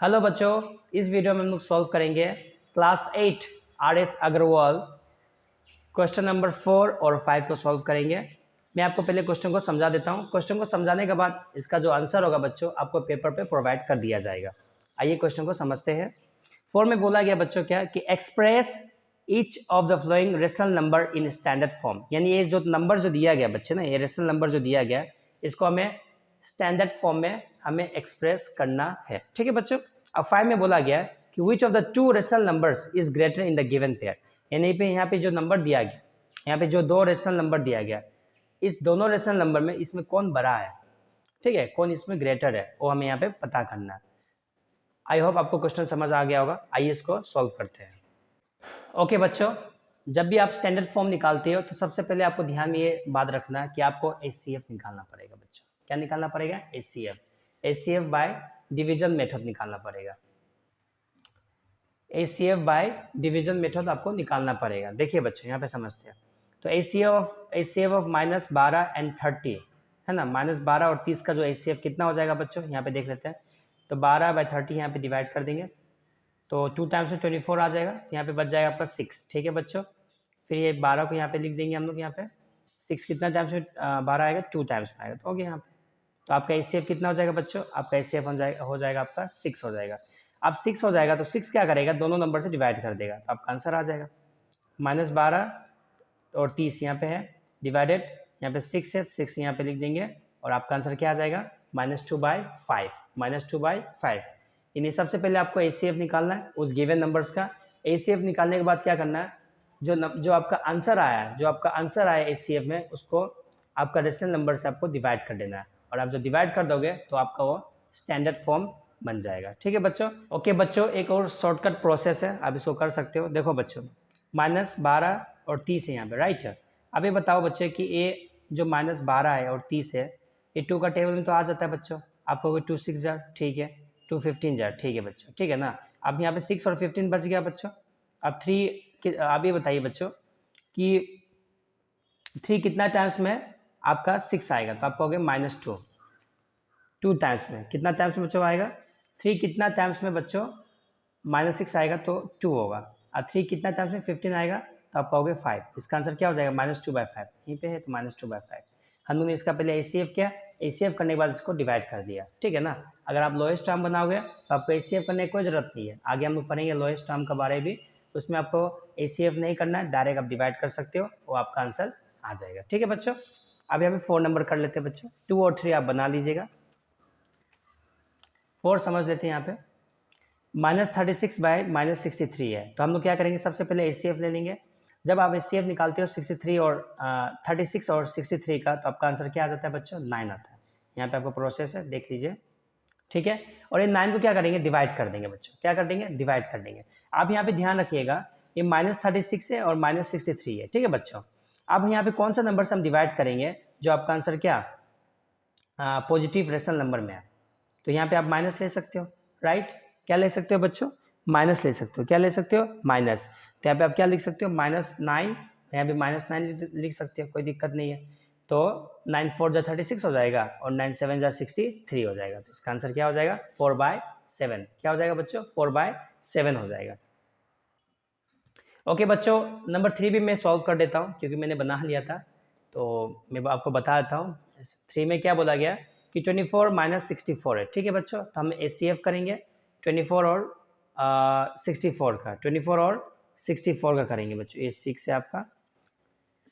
Hello बच्चों, इस video में हम लोग सॉल्व करेंगे class 8 R S. Agarwal question number 4 और 5 को सॉल्व करेंगे। मैं आपको पहले क्वेश्चन को समझा देता हूँ। क्वेश्चन को समझाने के बाद इसका जो आंसर होगा बच्चों आपको पेपर पे प्रोवाइड कर दिया जाएगा। आइए क्वेश्चन को समझते हैं। 4 में बोला गया बच्चों क्या कि express each of the flowing rational number in standard form, यानी ये जो नंबर जो दिया गया बच्चे ना, ये रेशनल नंबर जो दिया गया इसको हमें स्टैंडर्ड फॉर्म में हमें एक्सप्रेस करना है। ठीक है बच्चों। अब 5 में बोला गया कि which of the two rational numbers is greater in the given pair, यानी पे यहाँ पे जो नंबर दिया गया, यहाँ पे जो दो रेशनल नंबर दिया गया, इस दोनों रेशनल नंबर में इसमें कौन बड़ा है, ठीक है, कौन इसमें ग्रेटर है, वो हमें यहाँ पे पता करना है। आई होप आपको क्वेश्चन समझ आ गया होगा। आइए इसको सॉल्व करते हैं। ओके बच्चों, जब भी आप स्टैंडर्ड फॉर्म निकालते हो तो सबसे पहले आपको ध्यान में ये बात रखना है कि आपको HCF निकालना पड़ेगा बच्चों। क्या निकालना पड़ेगा? HCF बाय डिवीजन मेथड निकालना पड़ेगा। HCF बाय डिवीजन मेथड आपको निकालना पड़ेगा। देखिए बच्चों यहाँ पे समझते हैं। तो HCF ऑफ -12 एंड 30 है ना, -12 और 30 का जो HCF कितना हो जाएगा बच्चों, यहाँ पे देख लेते हैं। तो 12 बाय 30 यहाँ पे डिवाइड कर देंगे तो 2 टाइम्स में 24 आ जाएगा, तो यहाँ पे बच जाएगा आपका 6। ठीक है बच्चों। फिर ये 12 को यहाँ पे लिख देंगे हम लोग। यहाँ पे 6 कितना टाइम्स में 12 आएगा, 2 टाइम्स में आएगा, तो हो गया यहाँ पे। तो आपका HCF कितना हो जाएगा बच्चों? आपका HCF हो जाएगा आपका 6 हो जाएगा। अब 6 हो जाएगा तो 6 क्या करेगा, दोनों नंबर से डिवाइड कर देगा, तो आपका आंसर आ जाएगा -12 और 30 यहाँ पे है डिवाइडेड, यहाँ पे 6 है, 6 यहाँ पे लिख देंगे और आपका आंसर क्या आ जाएगा -2/5। -2/5 यानी सबसे पहले आपको HCF निकालना है उस गिवन नंबर्स का। HCF निकालने के बाद क्या करना है, जो आपका आंसर आया HCF में, उसको आपका रेशनल नंबर से आपको डिवाइड कर देना है, और आप जब डिवाइड कर दोगे तो आपका वो स्टैंडर्ड फॉर्म बन जाएगा। ठीक है बच्चों। ओके बच्चों, एक और शॉर्टकट प्रोसेस है, आप इसको कर सकते हो। देखो बच्चों, -12 और 30 है यहाँ पे, राइट है। अब ये बताओ बच्चे कि ये जो -12 है और 30 है, ये 2 का टेबल में तो आ जाता है बच्चों। आप कहोगे 2 6 जार, ठीक है, 2 15 जार, ठीक है बच्चों, ठीक है ना। अब यहाँ पे 6 और 15 बच गया बच्चों। अब 3 आप ये बताइए बच्चों कि 3 कितना टाइम्स में आपका 6 आएगा, तो आप कहोगे -2। 2 टाइम्स में कितना टाइम्स में बच्चों आएगा, 3 कितना टाइम्स में बच्चों -6 आएगा तो 2 होगा, और 3 कितना टाइम्स में 15 आएगा तो आप कहोगे 5। इसका आंसर क्या हो जाएगा -2/5, यहीं पे है तो -2/5। हम लोगों ने इसका पहले HCF किया, HCF करने के बाद इसको डिवाइड कर दिया, ठीक है ना। अगर आप लोएस्ट टर्म बनाओगे तो आपको HCF करने की कोई जरूरत नहीं है। आगे हम लोग पढ़ेंगे लोएस्ट टर्म के बारे में, तो उसमें आपको HCF नहीं करना है, डायरेक्ट आप डिवाइड कर सकते हो, वो आपका आंसर आ जाएगा। ठीक है बच्चों। अब यहाँ पे 4 नंबर कर लेते हैं बच्चों। 2 और 3 आप बना लीजिएगा। 4 समझ लेते हैं। यहाँ पे -36 बाय -63 है, तो हम लोग क्या करेंगे, सबसे पहले HCF ले लेंगे। जब आप HCF निकालते हो 63 और 36 और 63 का, तो आपका आंसर क्या आ जाता है बच्चों? 9 आता है। यहाँ पे आपका प्रोसेस है, देख लीजिए, ठीक है। और ये 9 को क्या करेंगे, डिवाइड कर देंगे बच्चों। क्या कर देंगे? डिवाइड कर देंगे। आप यहाँ पे ध्यान रखिएगा, ये -36 है और -63 है, ठीक है बच्चों। अब यहाँ पे कौन सा नंबर से हम डिवाइड करेंगे जो आपका आंसर क्या पॉजिटिव रेशनल नंबर में है, तो यहाँ पे आप माइनस ले सकते हो, राइट। क्या ले सकते हो बच्चों? माइनस ले सकते हो। क्या ले सकते हो? माइनस। तो यहाँ पे आप क्या लिख सकते हो? -9, यहाँ पे -9 लिख सकते हो, कोई दिक्कत नहीं है। तो 9 4 जा 36 हो जाएगा और 9 7 जा 63 हो जाएगा, तो इसका आंसर क्या हो जाएगा? 4/7। क्या हो जाएगा बच्चों? 4/7 हो जाएगा। ओके बच्चों, नंबर 3 भी मैं सॉल्व कर देता हूँ क्योंकि मैंने बना लिया था, तो मैं आपको बता देता हूँ। 3 में क्या बोला गया कि 24 - 64 है, ठीक है बच्चों। तो हम HCF करेंगे 24 और 64 का, 24 और 64 का करेंगे बच्चों। ये 6 है आपका,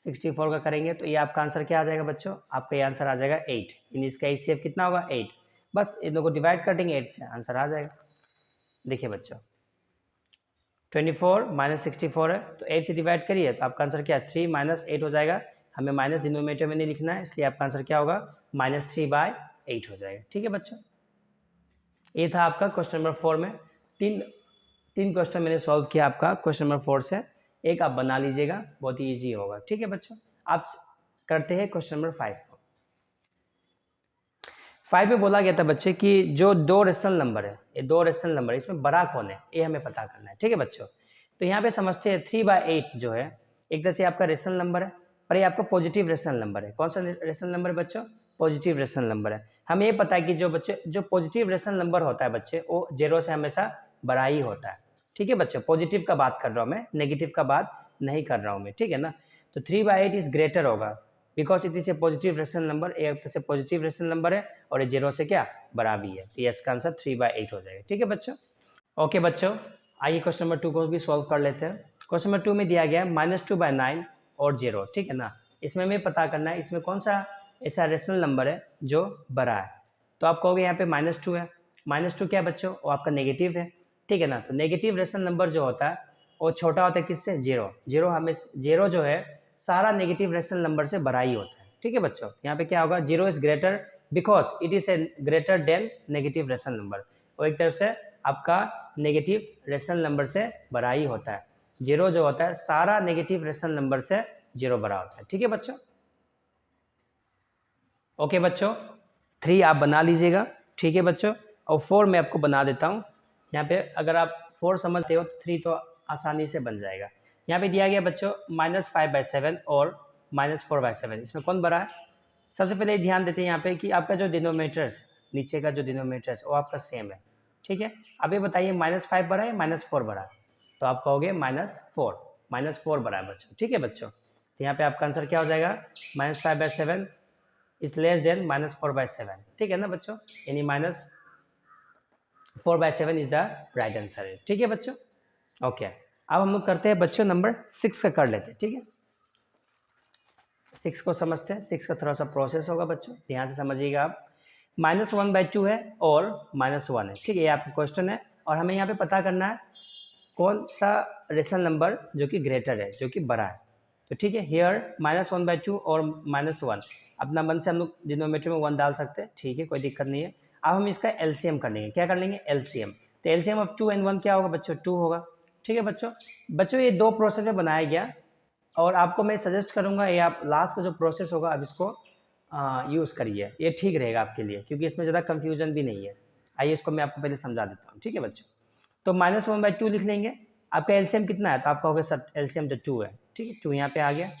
64 का करेंगे तो ये आपका आंसर क्या आ जाएगा बच्चों? आपका ये आंसर आ जाएगा 8। यानी इसका HCF कितना होगा? 8। बस इन दोनों को डिवाइड कर देंगे 8 से, आंसर आ जाएगा। देखिए बच्चों, 24 - 64 है, तो 8 से डिवाइड करिए तो आपका आंसर क्या है? 3 - 8 हो जाएगा। हमें माइनस डिनोमिनेटर में नहीं लिखना है, इसलिए आपका आंसर क्या होगा? -3/8 हो जाएगा। ठीक है बच्चों, ये था आपका क्वेश्चन नंबर 4 में। तीन क्वेश्चन मैंने सॉल्व किया आपका क्वेश्चन नंबर 4 से। एक आप बना लीजिएगा, बहुत ही ईजी होगा। ठीक है बच्चों, आप करते हैं क्वेश्चन नंबर 5 को। 5 में बोला गया था बच्चे कि जो दो रेशनल नंबर है, ये दो रेशनल नंबर है, इसमें बड़ा कौन है, ये हमें पता करना है। ठीक है बच्चों, तो यहाँ पे समझते हैं 3/8 जो है एक तरह से आपका रेशनल नंबर है, और ये आपका पॉजिटिव रेशनल नंबर है। कौन सा रेशनल नंबर है बच्चों? पॉजिटिव रेशनल नंबर है। हमें ये पता है कि जो बच्चे जो पॉजिटिव रेशनल नंबर होता है बच्चे वो 0 से हमेशा बड़ा ही होता है। ठीक है बच्चे, पॉजिटिव का बात कर रहा हूँ मैं, नेगेटिव का बात नहीं कर रहा हूँ मैं, ठीक है ना। तो 3/8 इज ग्रेटर होगा because it is a positive rational number, एक से पॉजिटिव रेशनल नंबर है और ये 0 से क्या बड़ा भी है, तो इसका आंसर 3/8 हो जाएगा। ठीक है बच्चों, ओके बच्चों, आइए क्वेश्चन नंबर 2 को भी सॉल्व कर लेते हैं। क्वेश्चन नंबर 2 में दिया गया है -2/9 और 0, ठीक है ना। इसमें हमें पता करना है इसमें कौन सा ऐसा रेशनल नंबर है जो बड़ा है। तो आप कहोगे यहाँ पे -2 है, -2 क्या है बच्चों, वो आपका नेगेटिव है, ठीक है ना। तो नेगेटिव रेशनल नंबर जो होता है वो छोटा होता है किससे, 0 हमें 0 जो है सारा नेगेटिव रेशनल नंबर से बड़ा ही होता है। ठीक है बच्चों, यहाँ पे क्या होगा, 0 is greater because it is a greater than negative rational number, और एक तरफ से आपका नेगेटिव रेशनल नंबर से बड़ा ही होता है। 0 जो होता है सारा नेगेटिव रेशनल नंबर से 0 बड़ा होता है। ठीक है बच्चों, ओके बच्चों, 3 आप बना लीजिएगा, ठीक है बच्चों, और 4 मैं आपको बना देता हूँ। यहाँ पे अगर आप 4 समझते हो तो 3 तो आसानी से बन जाएगा। यहाँ पे दिया गया बच्चों -5/7 और -4/7, इसमें कौन बड़ा है। सबसे पहले ध्यान देते हैं यहाँ पे कि आपका जो डिनोमिनेटर्स, नीचे का जो डिनोमिनेटर्स वो आपका सेम है, ठीक है। अब ये बताइए -5 बड़ा है -4 बड़ा है, तो आप कहोगे -4 बड़ा है बच्चों, ठीक है बच्चों। तो यहाँ पे आपका आंसर क्या हो जाएगा, -5/7 इज लेस देन -4/7, ठीक है ना बच्चों, यानी -4/7 इज द राइट आंसर, ठीक है बच्चों। ओके, अब हम लोग करते हैं बच्चों नंबर 6 का कर लेते हैं, ठीक है। 6 को समझते हैं, 6 का थोड़ा सा प्रोसेस होगा बच्चों, ध्यान से समझिएगा आप। -1/2 है और -1 है, ठीक है, ये आपका क्वेश्चन है, और हमें यहाँ पे पता करना है कौन सा रेशनल नंबर जो कि ग्रेटर है, जो कि बड़ा है। तो ठीक है, हियर -1/2 और -1, अपना मन से हम लोग डिनोमिनेटर में 1 डाल सकते हैं, ठीक है, कोई दिक्कत नहीं है। अब हम इसका एलसीएम कर लेंगे, क्या कर लेंगे, एलसीएम। तो एलसीएम ऑफ 2 and 1 क्या होगा बच्चों, 2 होगा, ठीक है बच्चों ये 2 प्रोसेस में बनाया गया, और आपको मैं सजेस्ट करूंगा ये आप लास्ट का जो प्रोसेस होगा अब इसको यूज़ करिए, ये ठीक रहेगा आपके लिए, क्योंकि इसमें ज़्यादा कंफ्यूजन भी नहीं है। आइए इसको मैं आपको पहले समझा देता हूँ, ठीक है बच्चों। तो -1/2 लिख लेंगे, आपका एलसीएम कितना है, तो आप कहोगे सर एलसीएम तो 2 है, ठीक है, 2 यहाँ पे आ गया।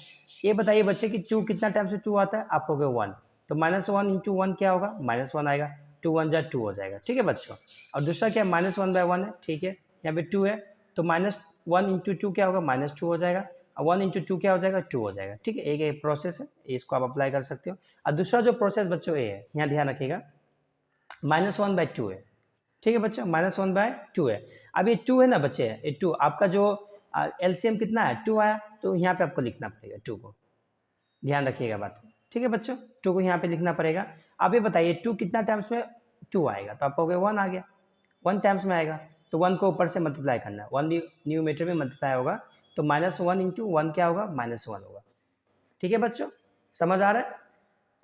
ये बताइए बच्चे कि 2 कितना टाइम से 2 आता है, आप कहोगे 1, तो -1 × 1 क्या होगा, -1 आएगा, 2 1 जा 2 हो जाएगा, ठीक है बच्चों। और दूसरा क्या -1/1 है, ठीक है, यहाँ पे 2 है, तो -1 × 2 क्या होगा, -2 हो जाएगा, 1 × 2 क्या हो जाएगा, 2 हो जाएगा, ठीक है। एक प्रोसेस है, इसको आप अप्लाई कर सकते हो। और दूसरा जो प्रोसेस बच्चों ये है, यहाँ ध्यान रखिएगा, -1/2 है, ठीक है बच्चों, -1/2 है। अब ये 2 है ना बच्चे, ये 2 आपका जो एलसीएम कितना है, 2 आया, तो यहाँ पे आपको लिखना पड़ेगा 2 को, ध्यान रखिएगा बात को, ठीक है बच्चों, 2 को यहाँ पे लिखना पड़ेगा। अब ये बताइए 2 कितना टाइम्स में 2 आएगा, तो आप कहोगे 1 आ गया, 1 टाइम्स में आएगा, तो 1 को ऊपर से मल्टीप्लाई करना है, 1 न्यूमरेटर में मल्टीप्लाई होगा, तो -1 × 1 क्या होगा, -1 होगा, ठीक है बच्चों, समझ आ रहा है।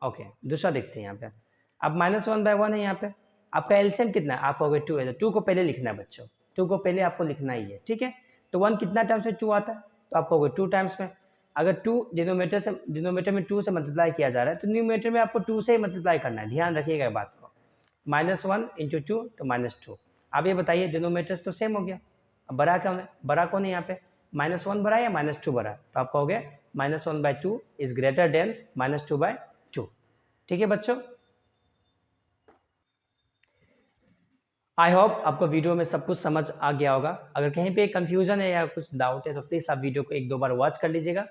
ओके, दूसरा देखते हैं यहाँ पे, अब -1/1 है, यहाँ पे आपका एलसीएम कितना है, आप कहोगे 2 है, तो 2 को पहले लिखना है बच्चों, 2 को पहले आपको लिखना ही है, ठीक है। तो 1 कितना टाइम्स में 2 आता है, तो आप कहोगे 2 टाइम्स में। अगर 2 डिनोमिनेटर में 2 से मल्टीप्लाई किया जा रहा है, तो न्यूमरेटर में आपको 2 से ही मल्टीप्लाई करना है, ध्यान रखिएगा बात को, -1 × 2 तो -2। अब ये बताइए डिनोमिनेटर्स तो सेम हो गया, अब बड़ा कौन है, बड़ा कौन है यहाँ पे, -1 बड़ा है या -2 बड़ा है, तो आप कहोगे -1/2 इज ग्रेटर देन -2/2, ठीक है बच्चों। आई होप आपको वीडियो में सब कुछ समझ आ गया होगा। अगर कहीं पे कंफ्यूजन है या कुछ डाउट है तो प्लीज़ आप वीडियो को 1-2 बार वॉच कर लीजिएगा,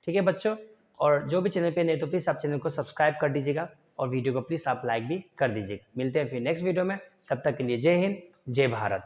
ठीक है बच्चों। और जो भी चैनल पे नहीं तो प्लीज़ आप चैनल को सब्सक्राइब कर दीजिएगा, और वीडियो को प्लीज़ आप लाइक भी कर दीजिएगा। मिलते हैं फिर नेक्स्ट वीडियो में, तब तक के लिए जय हिंद, जय भारत।